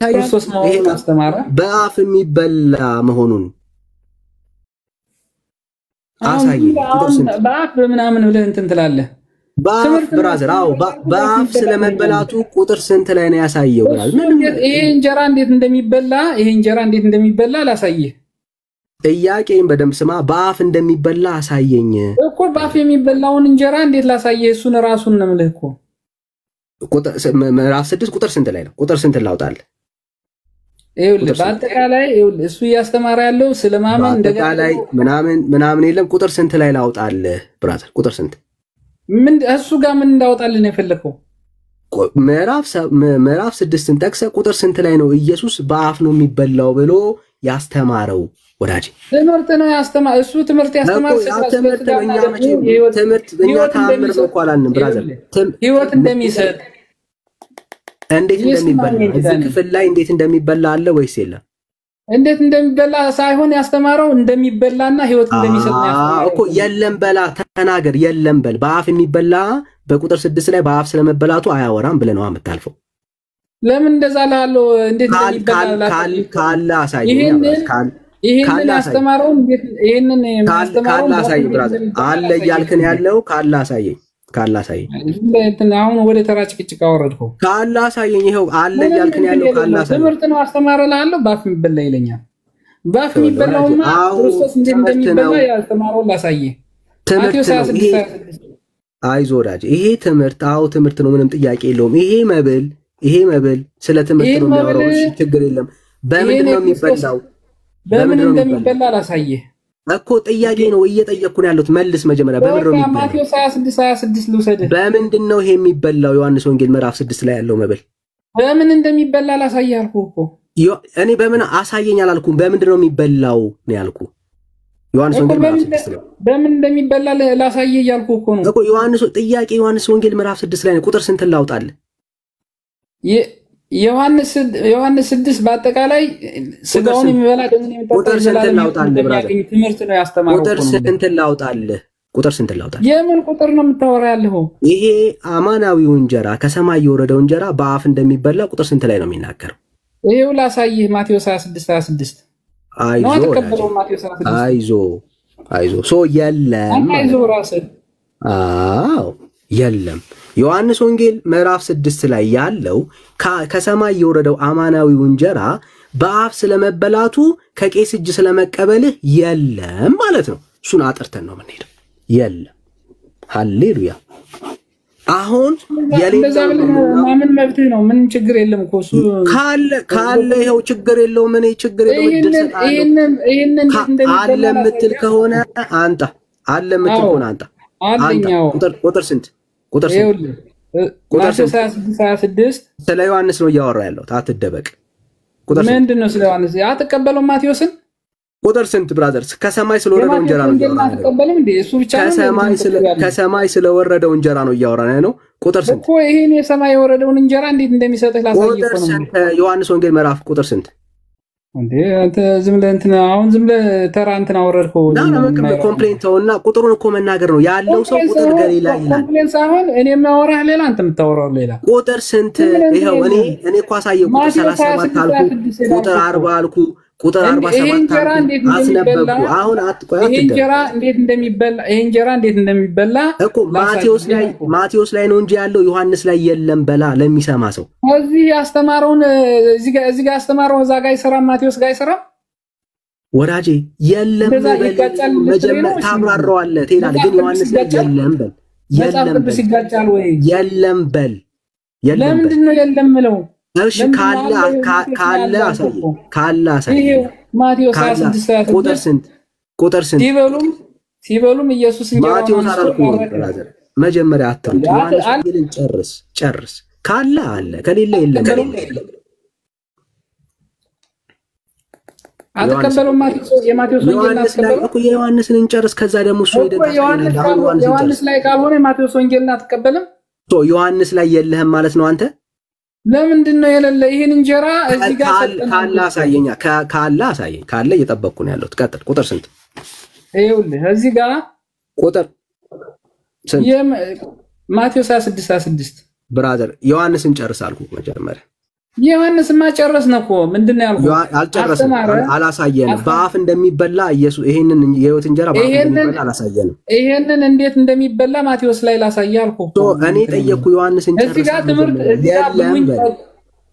ክርስቶስ መሆኑን አስተማረ። በአፍ የሚበላ መሆኑን አሳይ። በአፍ በምናምን ብለህ እንትን ትላለህ። በአፍ ብራዘር አው በአፍ ስለመበላቱ ቁጥር ስንት ላይ ነው ያሳየው? ብራዘር ይሄ እንጀራ እንዴት እንደሚበላ ላሳየህ። ጥያቄን በደንብ ስማ። በአፍ እንደሚበላ አሳየኝ እኮ። በአፍ የሚበላውን እንጀራ እንዴት ላሳየህ? እሱን ራሱን ነው የምልህ እኮ። ምዕራፍ 6 ቁጥር ስንት ላይ ነው? ቁጥር ስንት ላውጣልህ? ይኸውልህ በአጠቃላይ እሱ እያስተማረ ያለው ስለማመን እንደገና ምናምን የለም። ቁጥር ስንት ላይ ላውጣልህ ብራዘር? ቁጥር ስንት እሱ ጋር ምን እንዳወጣልን የፈለከው? ምዕራፍ 6ን ጠቅሰህ ቁጥር ስንት ላይ ነው ኢየሱስ በአፍ ነው የሚበላው ብሎ ያስተማረው? ወዳጅ ትምህርት ነው ያስተማረው። እሱ ትምህርት ያስተማረው ትምህርት በእኛ ታምር ነው እኮ አላልንም ብራዘር። ህይወት እንደሚሰጥ እንዴት እንደሚበላ እዚህ ክፍል ላይ እንዴት እንደሚበላ አለ ወይስ የለም? እንዴት እንደሚበላ ሳይሆን ያስተማረው እንደሚበላና ህይወት እንደሚሰጥ ነው ያስተማረው እኮ። የለም በላ ተናገር። የለም በል። በአፍ የሚበላ በቁጥር 6 ላይ በአፍ ስለመበላቱ አያወራም ብለህ ነው የምታልፈው። ለምን እንደዛ ላለው? እንዴት እንደሚበላ ካለ አሳየኝ። ይሄንን ያስተማረው እንዴት ይሄንን ያስተማረው አሳየኝ ብራዘር። አለ እያልከን ያለው ካለ አሳየኝ። ካለ አሳየኝ። አሁን ወደ ተራ ጭቅጭቅ አወረድከው። ካለ አሳየኝ። ይሄው አለ እያልከን ያለው ካለ አሳየኝ። ትምህርት ነው አስተማረላለሁ። በአፍ የሚበላ ይለኛል። በአፍ የሚበላውማ ክርስቶስ እንዴት እንደሚበላ ያስተማረው ላሳየህ። ትምህርት ነው። አይዞህ ወዳጅ፣ ይሄ ትምህርት ትምህርት ነው። ምንም ጥያቄ የለውም። ይሄ መብል ስለ ትምህርት ነው የሚያወራው። ችግር የለም። በምንድን ነው የሚበላው? በምን እንደሚበላ ላሳየህ እኮ። ጥያቄ ነው እየጠየቅኩ ነው ያለሁት። መልስ መጀመሪያ። በምን ነው የሚበላው? ማቴዎስ 26 ልውሰድህ። በምንድን ነው ይሄ የሚበላው? ዮሐንስ ወንጌል ምዕራፍ 6 ላይ ያለው መብል በምን እንደሚበላ ላሳየህ አልኩህ እኮ። እኔ በምን አሳየኝ አላልኩም። በምንድን ነው የሚበላው ነው ያልኩህ። ዮሐንስ ወንጌል ምዕራፍ 6 ላይ በምን እንደሚበላ ላሳየህ እያልኩህ እኮ ነው እኮ። ጥያቄ ዮሐንስ ወንጌል ምዕራፍ 6 ላይ ነው። ቁጥር ስንት ላውጣልህ? ዮሐንስ 6 በአጠቃላይ ስጋውን የሚበላ ደሙን የሚጠጣ ቁጥር ስንት ላውጣልህ ብራዘር? ትምህርት ነው ያስተማረው። ቁጥር ስንት ላውጣልህ? ቁጥር ስንት ላውጣልህ? የምን ቁጥር ነው የምታወራ ያለው? ይሄ አማናዊው እንጀራ ከሰማይ የወረደው እንጀራ በአፍ እንደሚበላ ቁጥር ስንት ላይ ነው የሚናገረው? ይሄው ላሳይህ። ማቴዎስ 26 አይዞህ ሶ የለም አይዞህ ራስህ። የለም። ዮሐንስ ወንጌል ምዕራፍ 6 ላይ ያለው ከሰማይ የወረደው አማናዊው እንጀራ በአፍ ስለመበላቱ ከቄስ እጅ ስለመቀበልህ የለም ማለት ነው። እሱን አጥርተን ነው የምንሄደው። የለም። ሃሌሉያ። አሁን ማመን መብት ነው። ምን ችግር የለም እኮ እሱ ካለ ይኸው ችግር የለውም። ምን ችግር የለውም። አለ የምትል ከሆነ አንተ አለ የምትል ከሆነ አንተ ቁጥር ስንት? ቁጥር 26 ስለ ዮሐንስ ነው እያወራ ያለው። አትደበቅ። ቁጥር ምንድን ነው? ስለ ዮሐንስ አትቀበለው ማቴዎስን። ቁጥር ስንት ብራዘር? ከሰማይ ስለወረደው እንጀራ ነው ከሰማይ ስለወረደው እንጀራ ነው እያወራ ነው። ቁጥር ስንት እኮ ይሄን የሰማይ የወረደውን እንጀራ እንዴት እንደሚሰጥህ ላሳየህ እኮ ነው። ዮሐንስ ወንጌል ምዕራፍ ቁጥር ስንት? እንዴ አንተ ዝም ብለህ እንትን አሁን ዝም ብለህ ተራ እንትን አወረድከው እና ኮምፕሌንት ተውና ቁጥሩን እኮ መናገር ነው ያለው ሰው ቁጥር ገሌላ ይላል ኮምፕሌንት ሳይሆን እኔ የማወራህ ሌላ አንተ የምታወራው ሌላ ቁጥር ስንት ይሄው እኔ እኮ አሳየው ቁጥር 37 አልኩ ቁጥር 40 አልኩ ቁጥር 47 አስነበብኩ አሁን አትቆይ ይሄ እንጀራ እንዴት እንደሚበላ እኮ ማቴዎስ ላይ ነው እንጂ ያለው ዮሐንስ ላይ የለም በላ ለሚሰማ ሰው እዚህ ያስተማረውን እዚህ ጋር ያስተማረው እዛ ጋር ይሰራ ማቴዎስ ጋር ይሰራ ወራጄ የለም በል መጀመሪያ ታብራራዋለህ ትላለህ ግን ዮሐንስ ላይ የለም በል የለም በል ለምንድን ነው የለም ምለው እሺ ካለ አሳይ ማቴዎስ 26 ቁጥር ስንት ሲበሉም ኢየሱስ እንጀራውን ብራዘር መጀመሪያ አትሩት ዮሐንስ ጨርስ ካለ አለ ከሌለ የለም አትቀበለው የማቴዎስ ወንጌልን አትቀበለው የዮሐንስን እንጨርስ ከዛ ደግሞ እሱ ዮሐንስ ላይ ካልሆነ የማቴዎስ ወንጌልን አትቀበልም ዮሐንስ ላይ የለህም ማለት ነው አንተ ለምንድን ነው የሌለ ይሄን እንጀራ እዚህ ጋር ካለ አሳየኛ ካለ አሳየኝ ካለ እየጠበቅኩ ነው ያለሁት ቀጥል ቁጥር ስንት ይኸውልህ እዚህ ጋር ቁጥር ስንት ማቴዎስ 26 ብራዘር ዮሐንስን ጨርስ አልኩ መጀመሪያ ዮሐንስማ ጨረስነው እኮ ምንድነው ያልኩት አልጨረስንም አላሳየንም በአፍ እንደሚበላ ኢየሱስ ይሄንን የህይወት እንጀራ በአፍ እንደሚበላ አላሳየንም ይሄንን እንዴት እንደሚበላ ማቴዎስ ላይ ላሳየህ አልኩ እኔ ጠየቅኩ ዮሐንስን ጨርስ እዚህ ጋር ትምህርት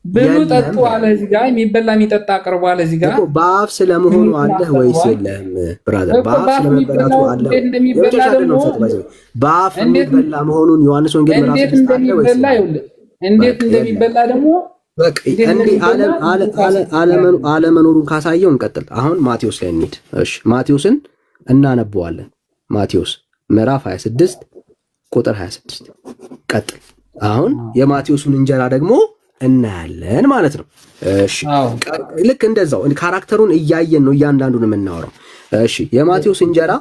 ብሉ ጠጡ አለ እዚህ ጋር የሚበላ የሚጠጣ አቅርቧል እዚህ ጋር በአፍ ስለመሆኑ አለ ወይስ የለም ብራዘር በአፍ ስለመበላቱ አለ በአፍ የሚበላ መሆኑን ዮሐንስ ወንጌል ምዕራፍ 6 አለ ወይስ እንዴት እንደሚበላ ደግሞ በቃ እንዴ አለመኖሩን ካሳየው እንቀጥል አሁን ማቴዎስ ላይ እንሂድ እሺ ማቴዎስን እናነበዋለን ማቴዎስ ምዕራፍ 26 ቁጥር 26 ቀጥል አሁን የማቴዎስን እንጀራ ደግሞ እናያለን ማለት ነው እሺ ልክ እንደዛው ካራክተሩን እያየን ነው እያንዳንዱን የምናወራው እሺ የማቴዎስ እንጀራ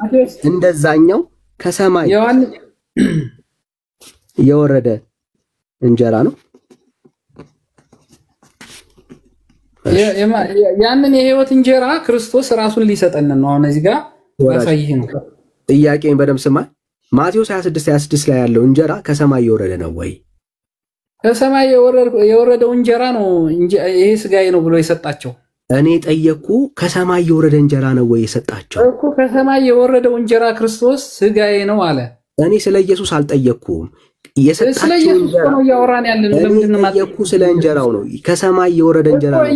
እንደዛኛው ከሰማይ የወረደ እንጀራ ነው ያንን የህይወት እንጀራ ክርስቶስ ራሱን ሊሰጠን ነው አሁን እዚህ ጋር ያሳይህ ነው ጥያቄን በደም ስማ ማቴዎስ 26 ላይ ያለው እንጀራ ከሰማይ የወረደ ነው ወይ ከሰማይ የወረደው እንጀራ ነው ይሄ ስጋዬ ነው ብሎ የሰጣቸው እኔ ጠየቅኩ ከሰማይ የወረደ እንጀራ ነው ወይ የሰጣቸው እኮ ከሰማይ የወረደው እንጀራ ክርስቶስ ስጋዬ ነው አለ እኔ ስለ ኢየሱስ አልጠየቅኩም የሰጣቸው እንጀራ ነው ያወራን ያለን ለምንድን ነው ስለ እንጀራው ነው ከሰማይ የወረደ እንጀራ ነው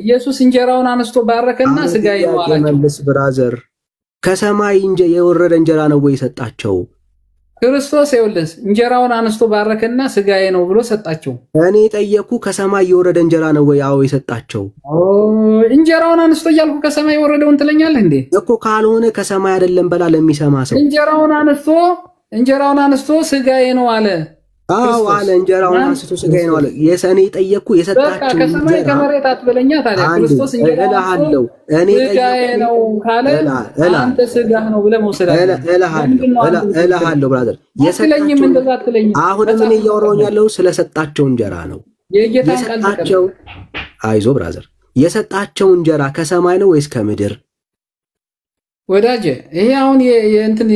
ኢየሱስ እንጀራውን አነስቶ ባረከና ስጋዬ ነው አላቸው መልስ ብራዘር ከሰማይ የወረደ እንጀራ ነው ወይ የሰጣቸው ክርስቶስ ይኸውልህ እንጀራውን አነስቶ ባረከና ስጋዬ ነው ብሎ ሰጣቸው እኔ ጠየቅኩ ከሰማይ የወረደ እንጀራ ነው ወይ አዎ የሰጣቸው እንጀራውን አነስቶ እያልኩ ከሰማይ የወረደውን ትለኛለህ እንዴ እኮ ካልሆነ ከሰማይ አይደለም በላ ለሚሰማ ሰው እንጀራውን አነስቶ ስጋዬ ነው አለ አዎ አለ እንጀራውን አንስቶ ስጋዬ ነው አለ የሰኔ ጠየቅኩ የሰጣቸው ከሰማይ ከመሬት አትበለኛ ታዲያ ክርስቶስ እንጀራው እኔ ስጋዬ ነው ካለ አንተ ስጋህ ነው ብለህ መውሰድ እልሃለሁ ብራዘር የሰጣቸው እንደዛ አትለኝም አሁን ምን እያወራሁኝ ያለው ስለሰጣቸው እንጀራ ነው የሰጣቸው አይዞ ብራዘር የሰጣቸው እንጀራ ከሰማይ ነው ወይስ ከምድር ወዳጄ ይሄ አሁን የእንትኑ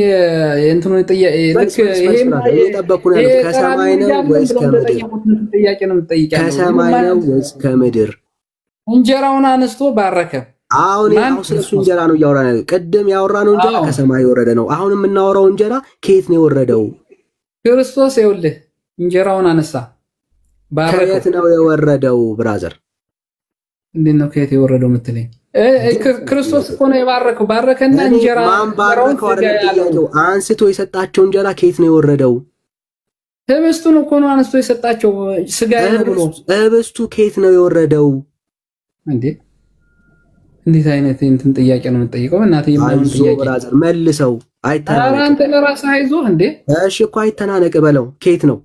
እየጠበቅኩ ነው ከሰማይ ነው ወይስ ከምድር ጥያቄ ነው የምትጠይቀው ከሰማይ ነው ወይስ ከምድር እንጀራውን አነስቶ ባረከ አሁን ስለሱ እንጀራ ነው እያወራን ያለው ቅድም ያወራነው እንጀራ ከሰማይ የወረደ ነው አሁን የምናወራው እንጀራ ከየት ነው የወረደው ክርስቶስ ይኸውልህ እንጀራውን አነሳ ባረከ ከየት ነው የወረደው ብራዘር እንዴት ነው ከየት የወረደው የምትለኝ ክርስቶስ እኮ ነው የባረከው ባረከና እንጀራ ባረከው አይደለም አንስቶ የሰጣቸው እንጀራ ከየት ነው የወረደው ህብስቱን እኮ ነው አንስቶ የሰጣቸው ስጋዬ ነው ብሎ ህብስቱ ከየት ነው የወረደው እንዴት አይነት እንትን ጥያቄ ነው የምትጠይቀው እናቴ የማይሆን ጥያቄ ብራዘር መልሰው አይተናነቅ አንተ ለራስህ አይዞህ እንዴ እሺ እኮ አይተናነቅ በለው ከየት ነው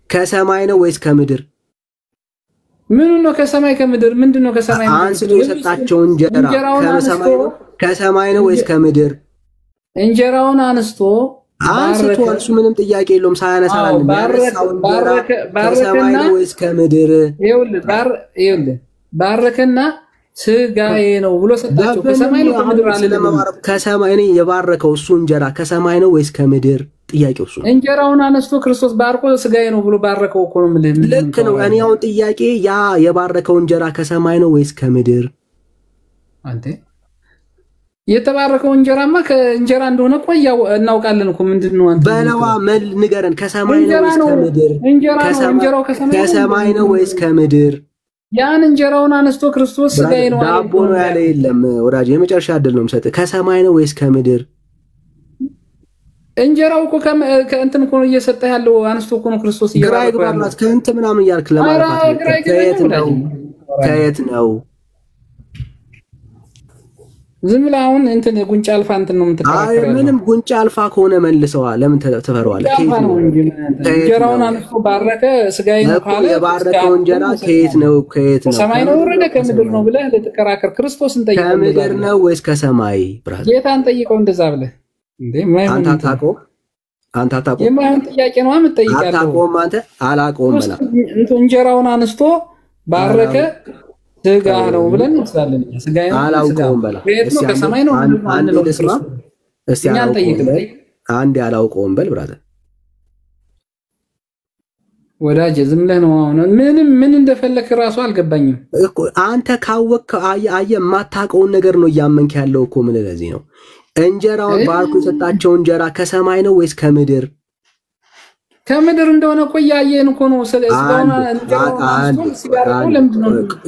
ከሰማይ ነው ወይስ ከምድር ምን ነው ከሰማይ ከምድር ምንድነው ከሰማይ አንስቶ የሰጣቸው እንጀራ ከሰማይ ነው ወይስ ከምድር እንጀራውን አንስቶ እሱ ምንም ጥያቄ የለውም ሳያነሳላል ከሰማይ ነው ወይስ ከምድር ይኸውልህ ባረከና ስጋዬ ነው ብሎ ሰጣቸው ከሰማይ ነው ከምድር አለ ከሰማይ ነው የባረከው እሱ እንጀራ ከሰማይ ነው ወይስ ከምድር ጥያቄው እሱ እንጀራውን አነስቶ ክርስቶስ ባርኮ ስጋዬ ነው ብሎ ባረከው እኮ ነው ማለት ልክ ነው እኔ አሁን ጥያቄ ያ የባረከው እንጀራ ከሰማይ ነው ወይስ ከምድር አንተ የተባረከው እንጀራማ ከእንጀራ እንደሆነ እኮ እናውቃለን እኮ ምንድነው አንተ በለዋ መል ንገረን ከሰማይ ነው ወይስ ከምድር እንጀራው ከሰማይ ነው ወይስ ከምድር ያን እንጀራውን አነስቶ ክርስቶስ ስጋዬ ነው አለ ዳቦ ነው ያለ የለም ወዳጅ የመጨረሻ አይደል ነው የምሰጥ ከሰማይ ነው ወይስ ከምድር እንጀራው እኮ ከእንትን እኮ ነው እየሰጠ ያለው አንስቶ እኮ ነው ክርስቶስ ይራይግ ባላት ከእንት ምናምን ያልክ ለማለት ከየት ነው ዝም ብለህ አሁን እንትን ጉንጫ አልፋ እንትን ነው የምትከራከረው አይ ምንም ጉንጫ አልፋ ከሆነ መልሰዋ ለምን ተፈራዋለህ እንጀራውን አንስቶ ባረከ ስጋዬ ነው ካለ የባረከው እንጀራ ከየት ነው ከሰማይ ነው ወረደ ከምድር ነው ብለህ ለተከራከር ክርስቶስን ጠይቀው ከምድር ነው ወይስ ከሰማይ ብራዘር ጌታን ጠይቀው እንደዛ ብለህ እንዴ አንተ አታውቀው የማይሆን ጥያቄ ነው የምትጠይቀው አታውቀውም አንተ አላውቀውም በላ እንጀራውን አንስቶ ባረከ ስጋ ነው ብለን እንስላለን ስጋዬ ነው አላውቀውም በላ ነው ከሰማይ ነው አንድ ለስማ እስቲ አንድ ያላውቀውም በል ብራዘር ወዳጅ ዝም ብለህ ነው አሁን ምን እንደፈለክ ራሱ አልገባኝም እኮ አንተ ካወቅ አየ ማታውቀውን ነገር ነው ያመንክ ያለው እኮ ምን ለዚህ ነው እንጀራውን ባርኩ የሰጣቸው እንጀራ ከሰማይ ነው ወይስ ከምድር ከምድር እንደሆነ እኮ ያየን እኮ ነው ስለዚህ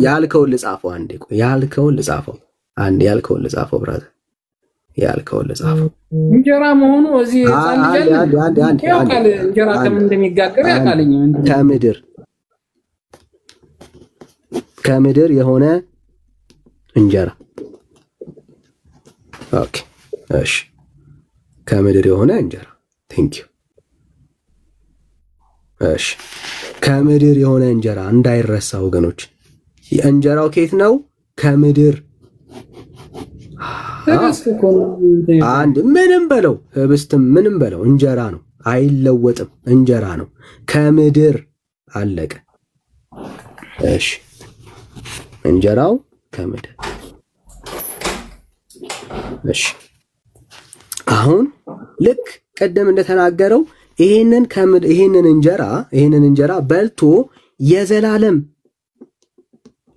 ያልከውን ልጻፈው አንዴ ቆይ ያልከውን ልጻፈው ብራዘር ያልከውን ልጻፈው እንጀራ መሆኑ እዚህ አንድ እንጀራ ከምን እንደሚጋገር ያቃለኝ ከምድር የሆነ እንጀራ ኦኬ እሺ ከምድር የሆነ እንጀራ ቴንክ ዩ እሺ ከምድር የሆነ እንጀራ እንዳይረሳ ወገኖች እንጀራው ከየት ነው ከምድር አንድ ምንም በለው ህብስትም ምንም በለው እንጀራ ነው አይለወጥም እንጀራ ነው ከምድር አለቀ እሺ እንጀራው ከምድር እሺ አሁን ልክ ቀደም እንደተናገረው ይሄንን እንጀራ በልቶ የዘላለም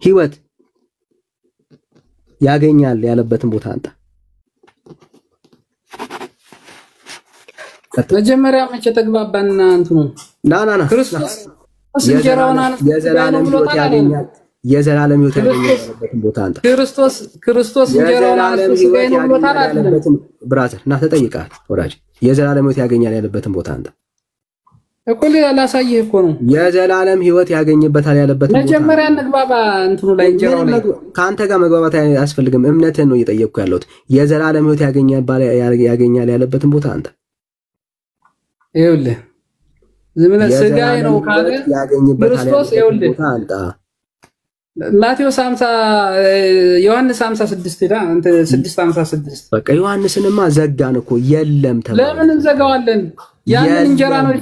ህይወት ያገኛል ያለበትን ቦታ አንተ መጀመሪያ መቼ ተግባባና እንትኑ ና ክርስቶስ እንጀራውን የዘላለም ህይወት ያገኛል የዘላለም ህይወት ያገኛል ቦታ አንተ ክርስቶስ እንጀራውን አንስቶ ስጋዬን ነው ብሎታል አይደለም ብራዘር እና ተጠይቃል ወዳጅ የዘላለም ህይወት ያገኛል ያለበትን ቦታ አንተ እኮ ላሳይህ እኮ ነው የዘላለም ህይወት ያገኝበታል ያለበትን ቦታ መጀመሪያ እንግባባ እንትኑ ላይ እንጀራው ላይ ካንተ ጋር መግባባት አያስፈልግም እምነትህን ነው እየጠየቅኩ ያለሁት የዘላለም ህይወት ያገኛል ያለበትን ቦታ አንተ ይኸውልህ ዝም ብለህ ስጋዬ ነው ካለ ክርስቶስ ይኸውልህ ማቴዎስ 50 ዮሐንስ 56 ዳ እንት 656 በቃ ዮሐንስንማ ዘጋን እኮ የለም ተባለ ለምን እንዘጋዋለን ያንን እንጀራ ነው